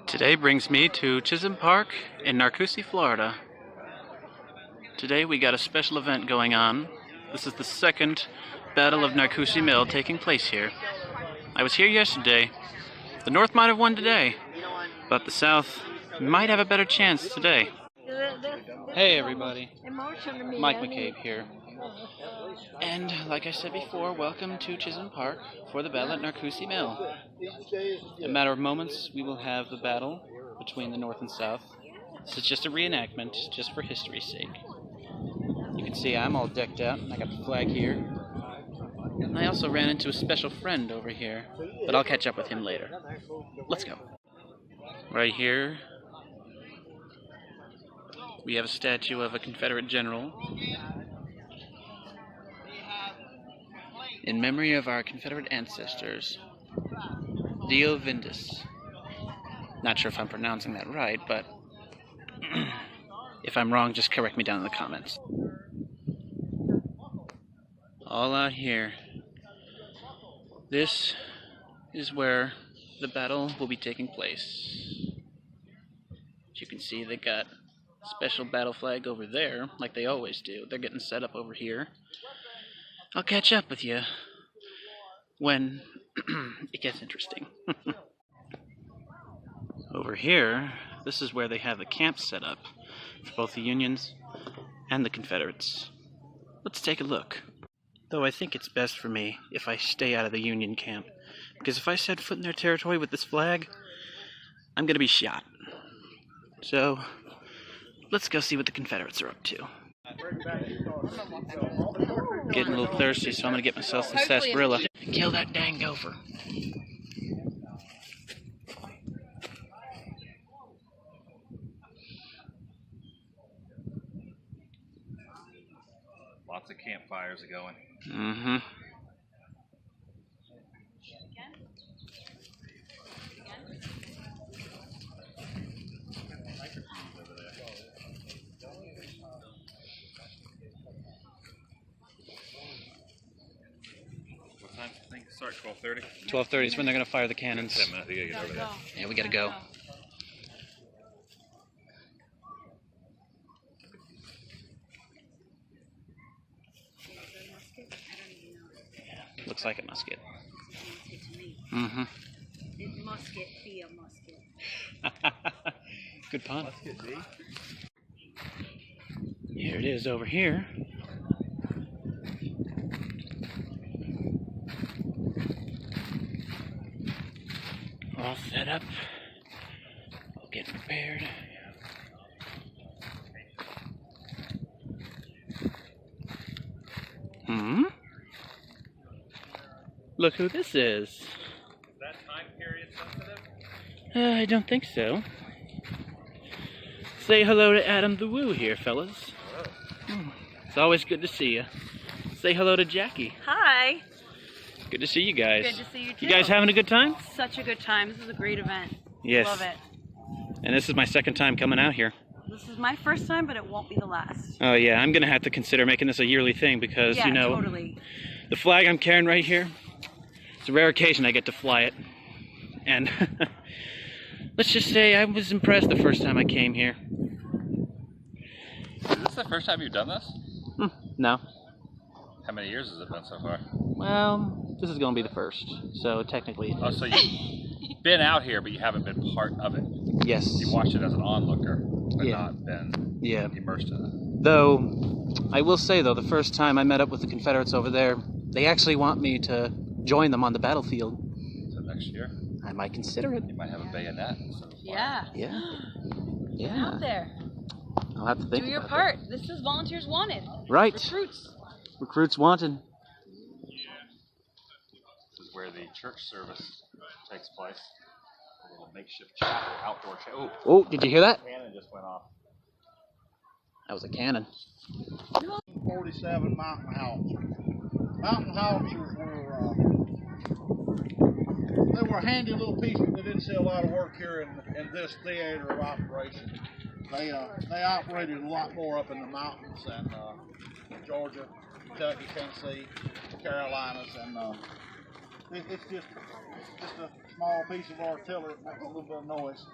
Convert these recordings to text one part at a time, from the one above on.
Today brings me to Chisholm Park in Narcoossee, Florida. Today we got a special event going on. This is the second Battle of Narcoossee Mill taking place here. I was here yesterday. The North might have won today, but the South might have a better chance today. Hey everybody, Mike McCabe here. And like I said before, welcome to Chisholm Park for the battle at Narcoossee Mill. In a matter of moments, we will have the battle between the North and South. This is just a reenactment, just for history's sake. You can see I'm all decked out, and I got the flag here. And I also ran into a special friend over here, but I'll catch up with him later. Let's go. Right here, we have a statue of a Confederate general in memory of our Confederate ancestors, Dio Vindus. Not sure if I'm pronouncing that right, but if I'm wrong, just correct me down in the comments. All out here. This is where the battle will be taking place. As you can see, they got a special battle flag over there, like they always do. They're getting set up over here. I'll catch up with you when it gets interesting. Over here, this is where they have the camp set up for both the Unions and the Confederates. Let's take a look. Though I think it's best for me if I stay out of the Union camp, because if I set foot in their territory with this flag, I'm gonna be shot. So, let's go see what the Confederates are up to. Getting a little thirsty, so I'm gonna get myself some sarsaparilla. Kill that dang gopher. Lots of campfires are going. Mm-hmm. What time do you think? Start 12:30? 12:30 is when they're going to fire the cannons. 10 minutes, you gotta get over there. Yeah, we gotta go. Yeah, looks like a musket. Mm-hmm. Musket be a musket. Good pun. Here it is over here. All set up. All getting prepared. Look who this is. Is that time period sensitive? I don't think so. Say hello to AdamTheWoo here, fellas. Hello. It's always good to see you. Say hello to Jackie. Hi. Good to see you guys. Good to see you too. You guys having a good time? Such a good time. This is a great event. Yes. Love it. And this is my second time coming out here. This is my first time, but it won't be the last. Oh yeah, I'm gonna have to consider making this a yearly thing because, Yeah, you know, totally. the flag I'm carrying right here, it's a rare occasion I get to fly it. And let's just say I was impressed the first time I came here. Is this the first time you've done this? No. How many years has it been so far? Well, this is gonna be the first, so technically it Oh, is. so you've been out here, but you haven't been part of it. Yes. You've watched it as an onlooker, but Yeah. not been immersed in it. Though, I will say though, the first time I met up with the Confederates over there, they actually want me to join them on the battlefield. So next year, I might consider it. you might have a bayonet instead of fire. Yeah. Yeah. Get Yeah. out there. I'll have to think Do your about part. This is volunteers wanted. that. Right. Recruits. Recruits wanted. This is where the church service takes place. A little makeshift chapel, outdoor chapel. Oh, did you hear that? Cannon just went off. That was a cannon. 47 mountain howitzers. Mountain howitzers they were handy little pieces that didn't see a lot of work here in this theater of operation. They operated a lot more up in the mountains than Georgia, Kentucky, Tennessee, Carolinas, and it's just a small piece of artillery that makes a little bit of noise.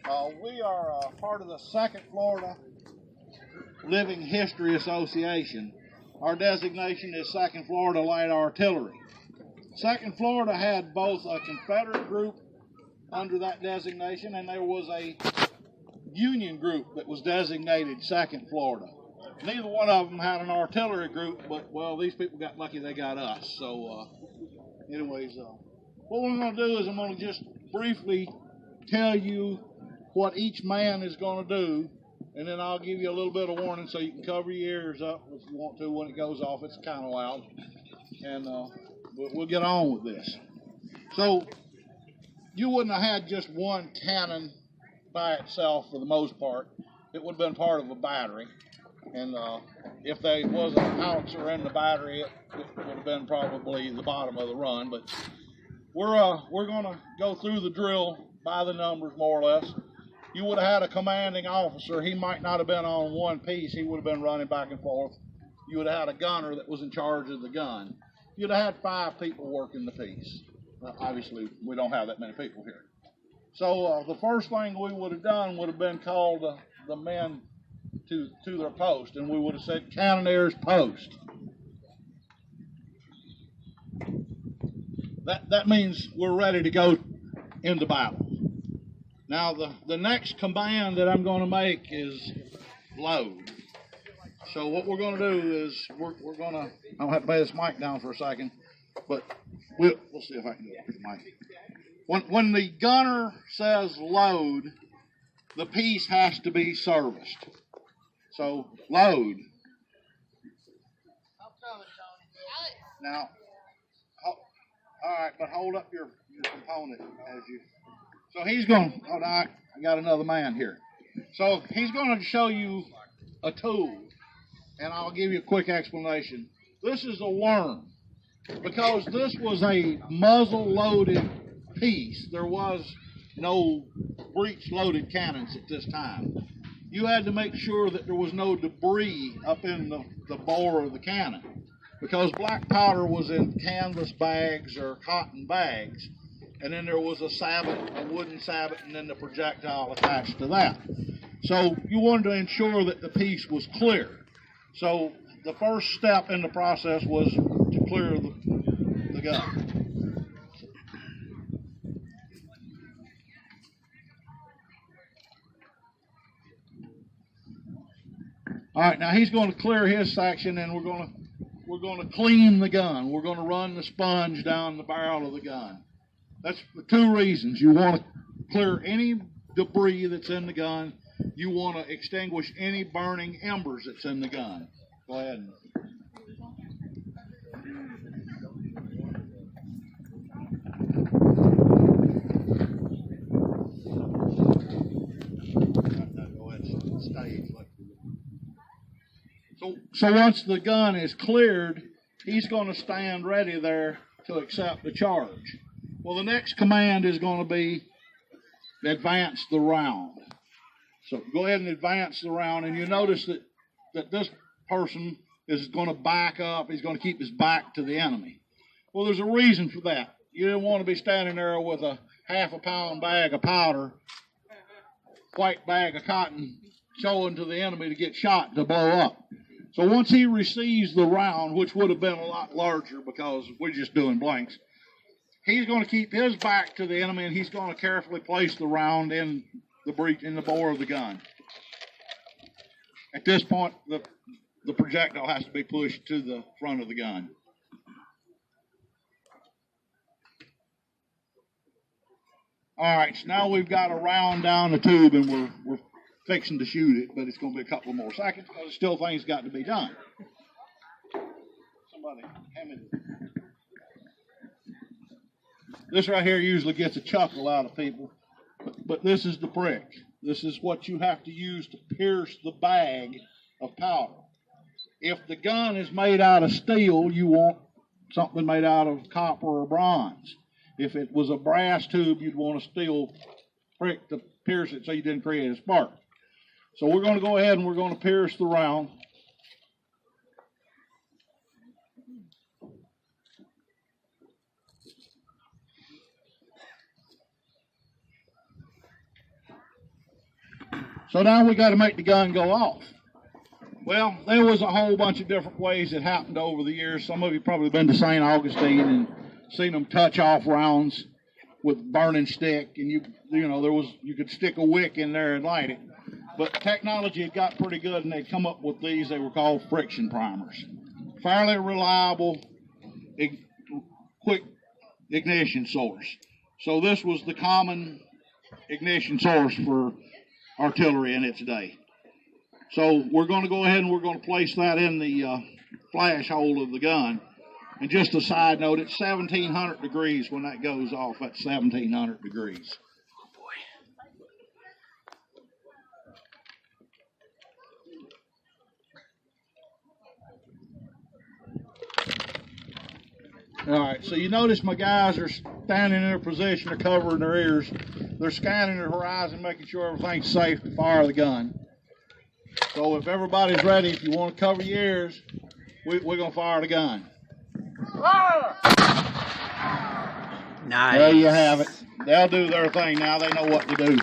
We are part of the 2nd Florida Living History Association. Our designation is 2nd Florida Light Artillery. 2nd Florida had both a Confederate group under that designation, and there was a Union group that was designated 2nd Florida. Neither one of them had an artillery group, but, well, these people got lucky they got us. So, anyways, what we're going to do is I'm going to just briefly tell you what each man is going to do, and then I'll give you a little bit of warning so you can cover your ears up if you want to when it goes off. It's kind of loud, and we'll get on with this. So you wouldn't have had just one cannon by itself for the most part. It would have been part of a battery, and if there was a howitzer in the battery, it would have been probably the bottom of the run. But we're going to go through the drill by the numbers more or less. You would have had a commanding officer. He might not have been on one piece. He would have been running back and forth. You would have had a gunner that was in charge of the gun. You'd have had 5 people working the piece. Obviously, we don't have that many people here. So the first thing we would have done would have been called the men to their post, and we would have said, "Cannoneers post." That means we're ready to go into battle. Now, the next command that I'm going to make is load. So what we're going to do is we're going to, I'll have to lay this mic down for a second, but we'll see if I can get the mic. When the gunner says load, the piece has to be serviced. So load. Now, all right, but hold up your component as you. So he's going, oh, no, I got another man here. So he's going to show you a tool, and I'll give you a quick explanation. This is a worm. Because this was a muzzle-loaded piece, there was no breech-loaded cannons at this time. You had to make sure that there was no debris up in the bore of the cannon, because black powder was in canvas bags or cotton bags. And then there was a sabot, a wooden sabot, and then the projectile attached to that. So you wanted to ensure that the piece was clear. So the first step in the process was to clear the gun. All right, now he's going to clear his section, and we're going to clean the gun. We're going to run the sponge down the barrel of the gun. That's for 2 reasons. You want to clear any debris that's in the gun. You want to extinguish any burning embers that's in the gun. Go ahead. So once the gun is cleared, he's going to stand ready there to accept the charge. Well, the next command is going to be advance the round. So go ahead and advance the round, and you notice that this person is going to back up. He's going to keep his back to the enemy. Well, there's a reason for that. You don't want to be standing there with a half-a-pound bag of powder, white bag of cotton, showing to the enemy to get shot to blow up. So once he receives the round, which would have been a lot larger because we're just doing blanks, he's going to keep his back to the enemy, and he's going to carefully place the round in the breech, in the bore of the gun. At this point, the projectile has to be pushed to the front of the gun. All right, so now we've got a round down the tube, and we're fixing to shoot it, but it's going to be a couple more seconds because still things got to be done. Somebody, hand me this right here usually gets a chuckle out of people, but this is the prick. This is what you have to use to pierce the bag of powder. If the gun is made out of steel, you want something made out of copper or bronze. If it was a brass tube, you'd want a steel prick to pierce it so you didn't create a spark. So we're going to go ahead and we're going to pierce the round. So now we got to make the gun go off. Well, there was a whole bunch of different ways that happened over the years. Some of you probably been to St. Augustine and seen them touch off rounds with burning stick, and you could stick a wick in there and light it. But technology had got pretty good, and they'd come up with these. They were called friction primers. Fairly reliable, quick ignition source. So this was the common ignition source for artillery in its day. So we're going to go ahead and we're going to place that in the flash hole of the gun. And just a side note, it's 1700 degrees when that goes off. At 1700 degrees. All right, so you notice my guys are standing in a position of covering their ears. They're scanning the horizon, making sure everything's safe to fire the gun. So if everybody's ready, if you want to cover your ears, we're going to fire the gun. Nice. There you have it. They'll do their thing now. They know what to do.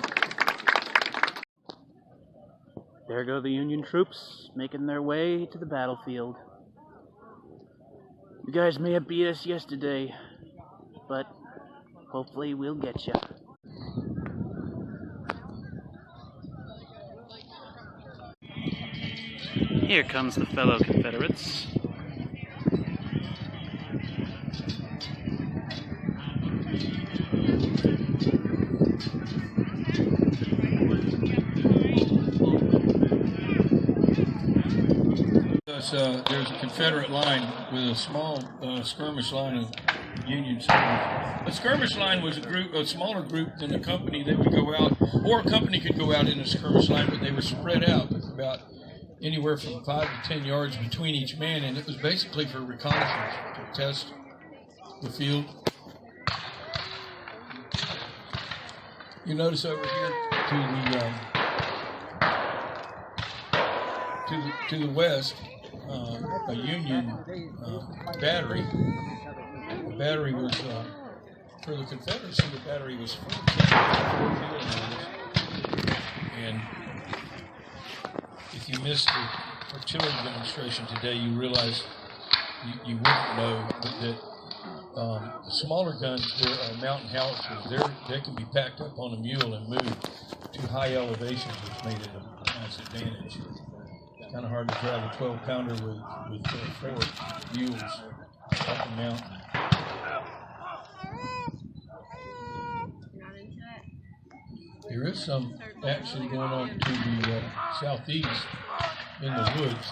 There go the Union troops making their way to the battlefield. You guys may have beat us yesterday, but hopefully we'll get you. Here comes the fellow Confederates. There's a Confederate line with a small skirmish line of Union soldiers. A skirmish line was a smaller group than a company that would go out, or a company could go out in a skirmish line, but they were spread out with about anywhere from 5 to 10 yards between each man, and it was basically for reconnaissance, to test the field. You notice over here to the west, a Union battery. The battery was for the Confederacy. The battery was full of and if you missed the artillery demonstration today, you realize you wouldn't know that the smaller guns, mountain howitzers, they can be packed up on a mule and moved to high elevations, which made it a nice advantage. Kind of hard to drive a 12-pounder with 4 mules up the mountain. There is some action going on to the southeast in the woods.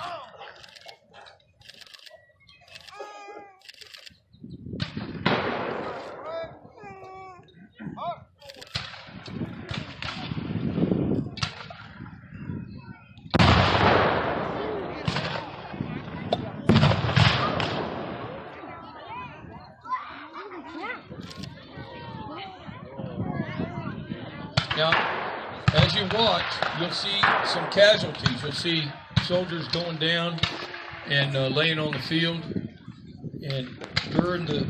Now, as you watch, you'll see some casualties. You'll see soldiers going down and laying on the field. And during the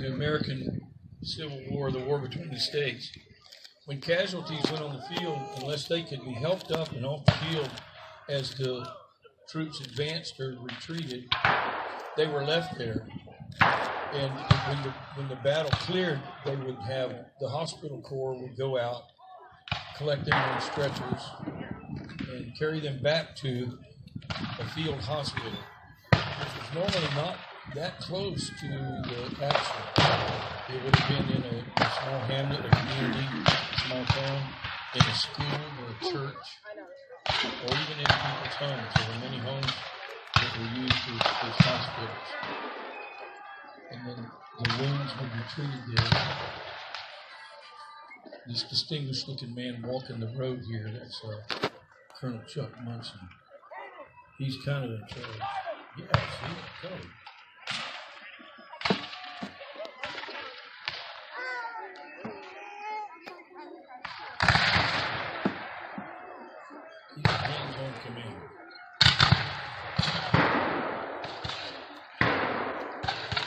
American Civil War, the war between the states, when casualties went on the field, unless they could be helped up and off the field as the troops advanced or retreated, they were left there. And when the battle cleared, they would have the hospital corps would go out, collect them on stretchers, and carry them back to a field hospital, which was normally not that close to the action. It would have been in a small hamlet, a community, a small town, in a school or a church, or even in people's homes. There were many homes that were used as hospitals. And then the wounds would be treated there. This distinguished-looking man walking the road here, that's Colonel Chuck Munson. He's kind of in charge. Yeah, see, go. He's a hands-on commander.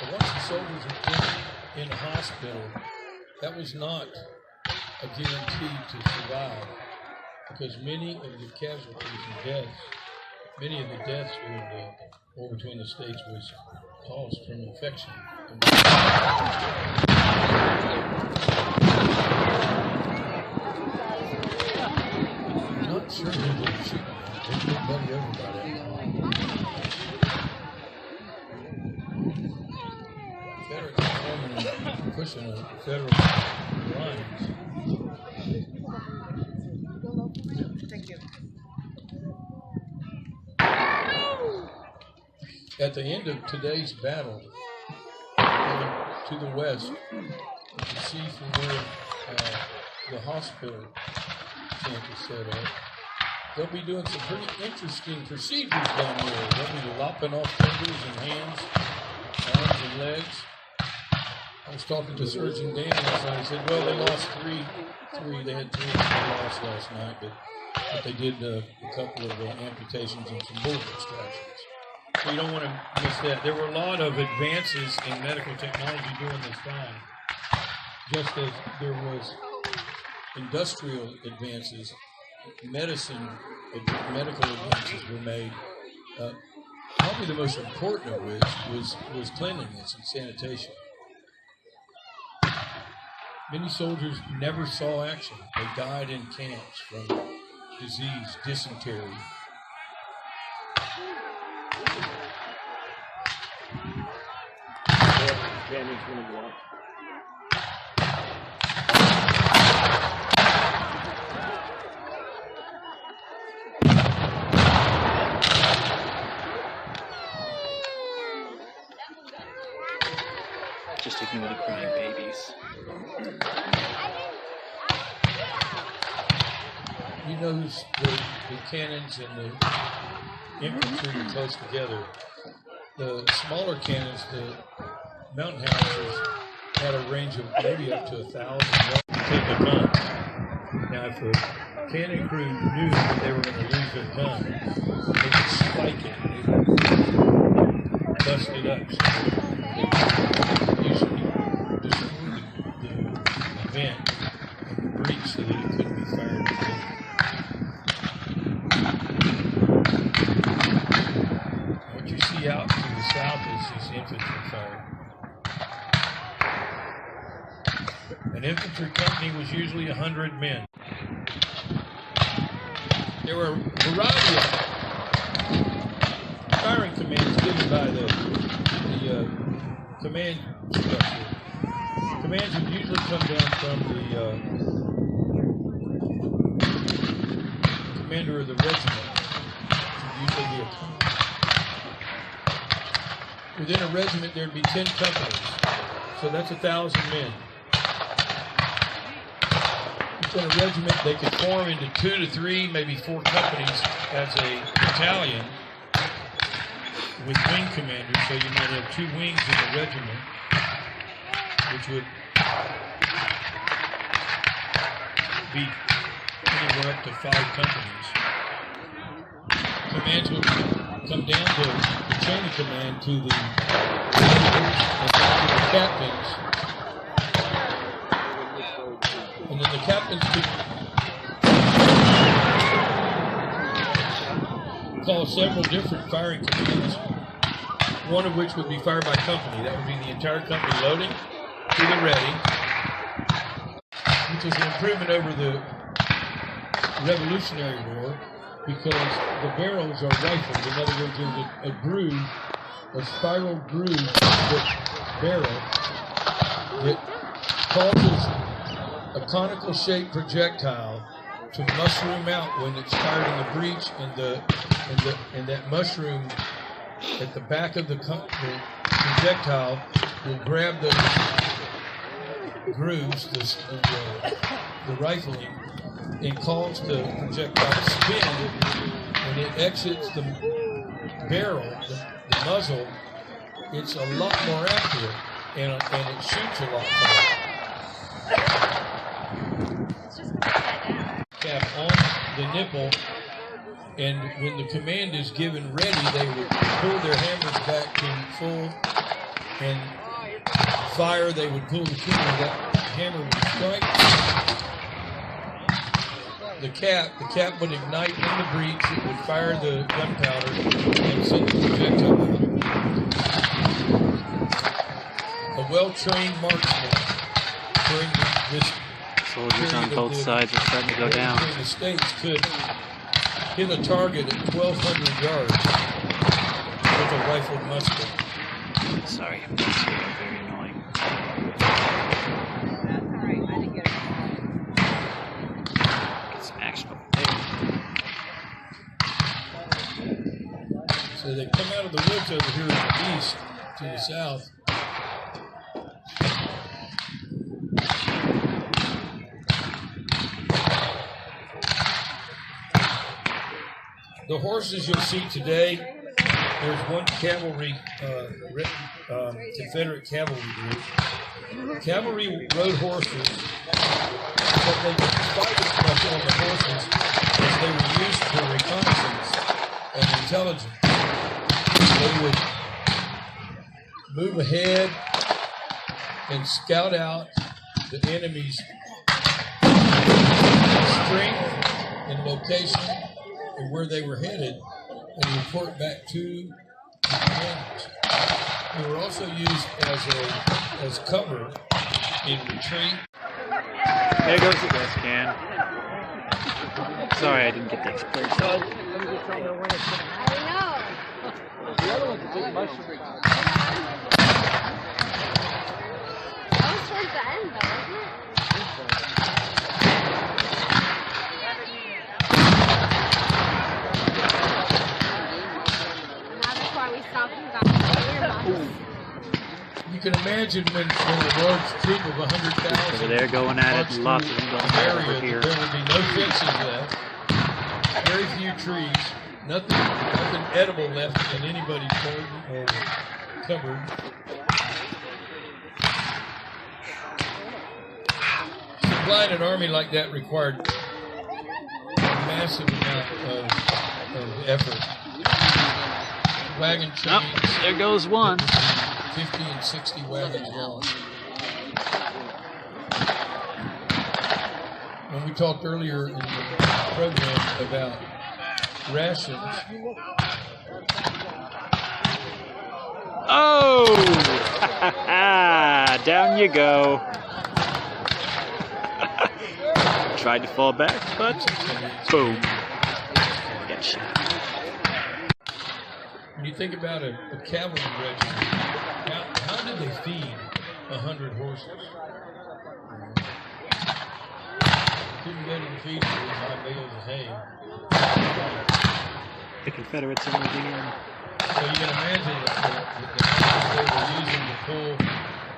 But once the soldiers were in a hospital, that was not a guarantee to survive. because many of the casualties and deaths, many of the deaths during the war between the states was caused from infection. I'm not sure who did the shooting. Everybody over about it. Federal pushing a federal lines. Thank you. At the end of today's battle, to the west, you can see from where the hospital camp is set up, they'll be doing some pretty interesting procedures down there. They'll be lopping off fingers and hands, arms and legs. I was talking to Surgeon Dan last night. He said, well, they lost three. They had three lost last night, but they did a couple of amputations and some bullet extractions. So you don't want to miss that. There were a lot of advances in medical technology during this time, just as there was industrial advances, medical advances were made. Probably the most important of which was cleanliness and sanitation. Many soldiers never saw action. They died in camps from disease, dysentery. Just ignore the crying babies. You know the cannons and the infantry are close together. The smaller cannons, the mountain howitzers, had a range of maybe up to 1,000 yards to take a gun. Now, if a cannon crew knew that they were going to lose their gun, they could spike it. They bust it up. So they usually destroyed the vent and the breach so that it couldn't be fired again. What you see out to the south is this infantry fire. An infantry company was usually 100 men. There were a variety of firing commands given by the command structure. Commands would usually come down from the commander of the regiment. It would usually be a colonel. Within a regiment, there'd be 10 companies, so that's 1,000 men. In a regiment, they could form into 2 to 3, maybe 4 companies as a battalion with wing commanders. So you might have 2 wings in the regiment, which would be anywhere up to 5 companies. Commands would come down to the chain of command to the captains. And then the captains could call several different firing commands, one of which would be fired by company. That would be the entire company loading to the ready, which is an improvement over the Revolutionary War because the barrels are rifled. In other words, there's a groove, a spiral groove barrel that causes a conical shaped projectile to mushroom out when it's fired in the breech, and that mushroom at the back of the projectile will grab the grooves, the rifling, and cause the projectile to spin. When it exits the barrel, the muzzle, it's a lot more accurate, and it shoots a lot more. Cap on the nipple, and when the command is given ready, they would pull their hammers back to full and fire. They would pull the trigger, that hammer would strike, the cap would ignite in the breech, it would fire the gunpowder and send the projectile out. A well-trained marksman during this Soldiers on period both of the sides are starting to go down. in the States could hit a target at 1,200 yards with a rifled musket. Sorry, that's very annoying. That's all right. I didn't get it. Get some action. So they come out of the woods over here in the east to the south. The horses you'll see today, there's one cavalry, Confederate cavalry group. Cavalry rode horses, but they didn't fight as much on the horses as they were used for reconnaissance and intelligence. They would move ahead and scout out the enemy's strength and location and where they were headed and report back to the commanders. They were also used as cover in retreat. There goes the gas can. Sorry, I didn't get the explosion. I know. The other one's a big mushroom. That was towards the end, though, wasn't it? Now that's why we stopped and got the earmuffs. You can imagine when a large troop of 100,000 So they're going at it, and lots of them going area, over here. there would be no fences left, very few trees, nothing edible left in anybody's garden or cupboard. Supplying an army like that required a massive amount of effort. Wagon trains. Oh, there goes one. 50 and 60 wagons long. When we talked earlier in the program about rations, Oh! Down you go. Tried to fall back, but boom. Got shot. when you think about a cavalry regiment, how did they feed 100 horses? Couldn't go to the feed for 5 bales of hay. The Confederates are moving in. So you can imagine the they were using to pull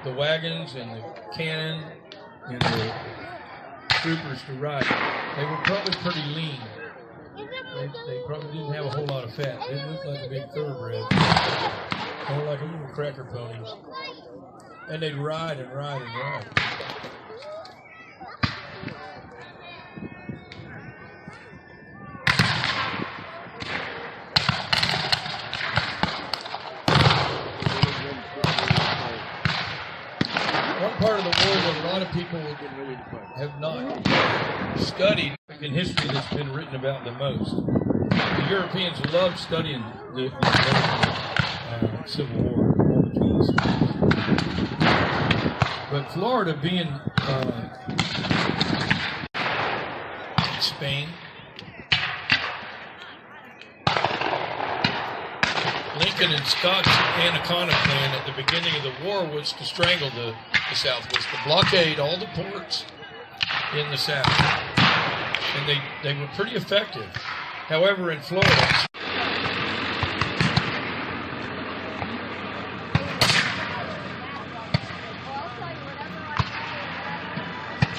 the wagons and the cannon and the troopers to ride. They were probably pretty lean. They probably didn't have a whole lot of fat. They didn't look like a big thoroughbred. More like a little cracker ponies. And they'd ride and ride and ride. One part of the war that a lot of people have not studied in history that's been written about the most. The Europeans love studying the Civil War between the states. But Florida being Spain, Lincoln and Scott's Anaconda plan at the beginning of the war was to strangle the South, was to blockade all the ports in the South. And they were pretty effective. However, in Florida,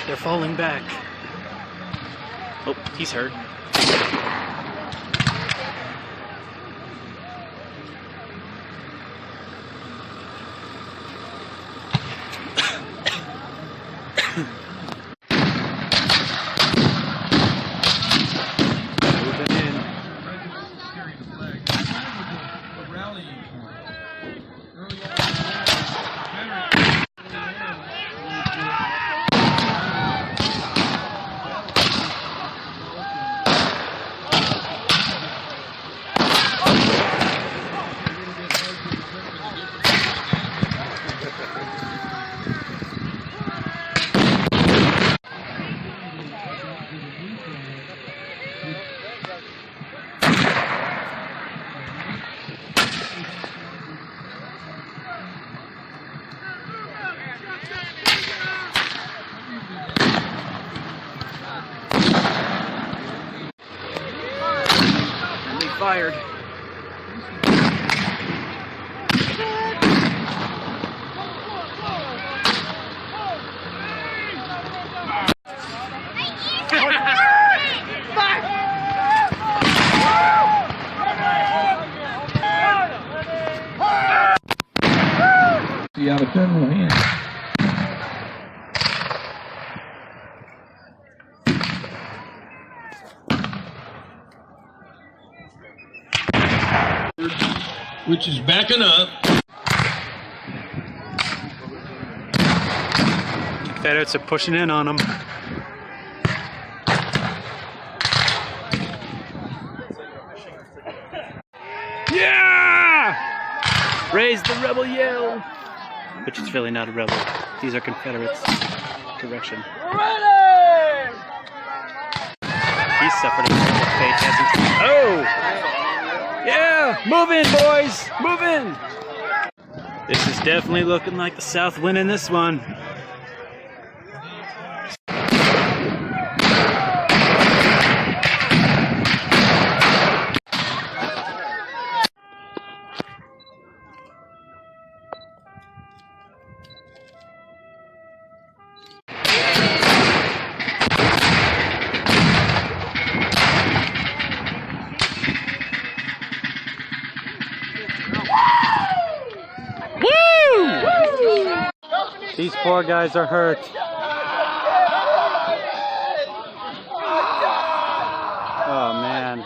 They're falling back. Oh, he's hurt. Moving in. fired. See how the gun will hand. Which is backing up. Confederates are pushing in on them. Yeah! Raise the rebel yell! Which is really not a rebel. These are Confederates. Correction. He suffered a terrible fate, hasn't he? Oh! Yeah! Move in, boys! Move in! This is definitely looking like the South winning this one. These poor guys are hurt. Oh man.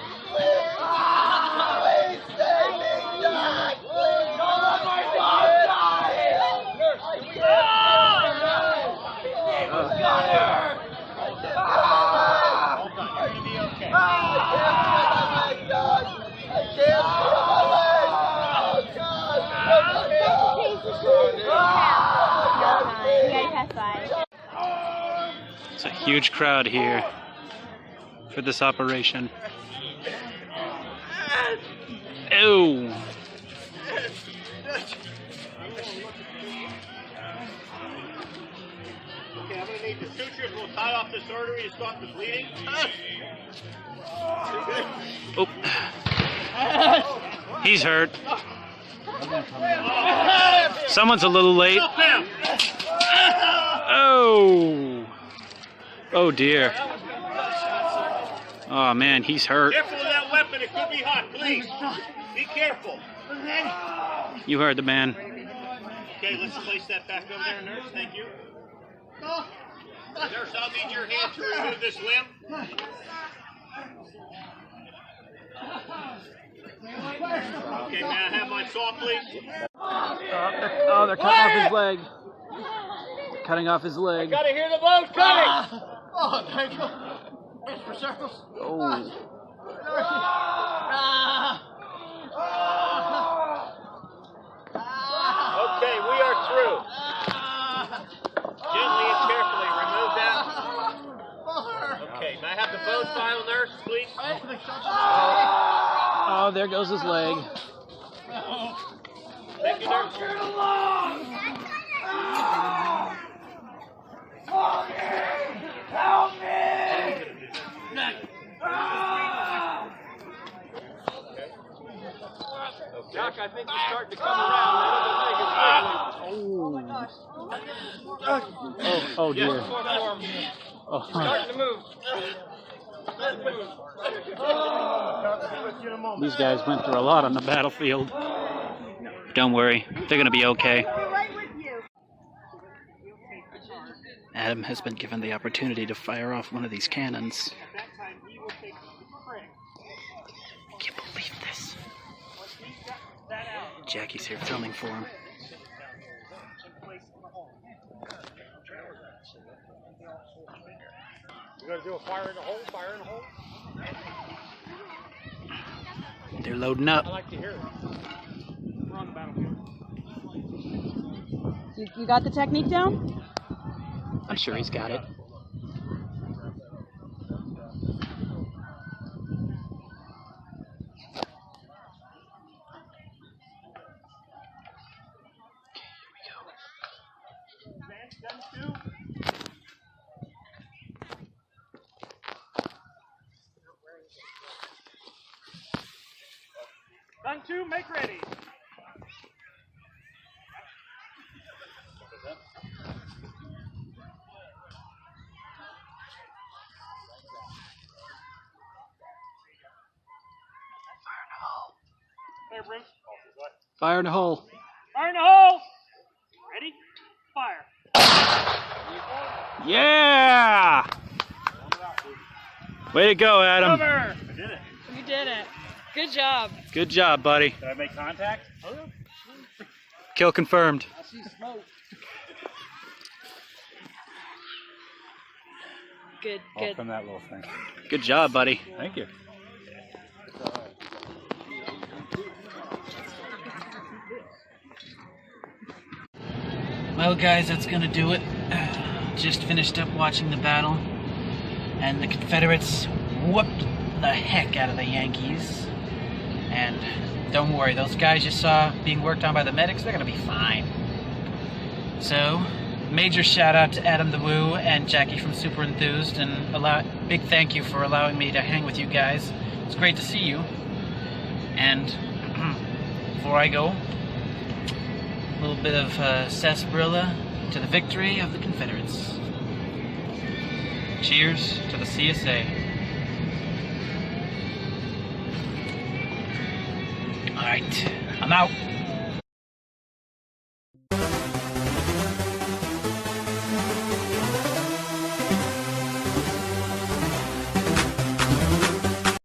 It's a huge crowd here for this operation. Oh! Okay, I'm going to need the sutures. We'll tie off this artery to stop the bleeding. Oh. He's hurt. Someone's a little late. Oh! Oh dear. Oh man, he's hurt. Careful with that weapon. It could be hot. Please. Be careful. You heard the man. Okay, let's place that back over there, nurse. Thank you. Nurse, I'll need your hand to remove this limb. Okay, may I have my saw, please? Oh, they're cutting off his leg. Cutting off his leg. Gotta hear the bones cutting! Oh, thank you. Thanks for circles. Oh. Okay, we are through. Gently and carefully remove that. Okay, may I have the bone file, nurse, please? Oh, there goes his leg. Thank you, nurse. Help me! Doc, I think you're starting to come around. Oh dear. Oh. Starting to move. These guys went through a lot on the battlefield. Don't worry, they're gonna be okay. Adam has been given the opportunity to fire off one of these cannons. Can you believe this? Jackie's here filming for him. You gotta do a fire in the hole, fire in the hole. They're loading up. I like to hear it. We're on the battlefield. You got the technique down? I'm sure he's got it. 1, 2, make ready. There, Bruce. Fire in the hole. Fire in the hole. Ready? Fire. Yeah! Way to go, Adam. Over. I did it. You did it. Good job. Good job, buddy. Did I make contact? Kill confirmed. I see smoke. Good, All good. from that little thing. Good job, buddy. Thank you. Well, guys, that's gonna do it. Just finished up watching the battle, and the Confederates whooped the heck out of the Yankees. And don't worry, those guys you saw being worked on by the medics, they're gonna be fine. So, major shout out to AdamTheWoo and Jackie from Super Enthused, and big thank you for allowing me to hang with you guys. It's great to see you. And before I go, a little bit of sarsaparilla to the victory of the Confederates. Cheers to the CSA. Alright, I'm out.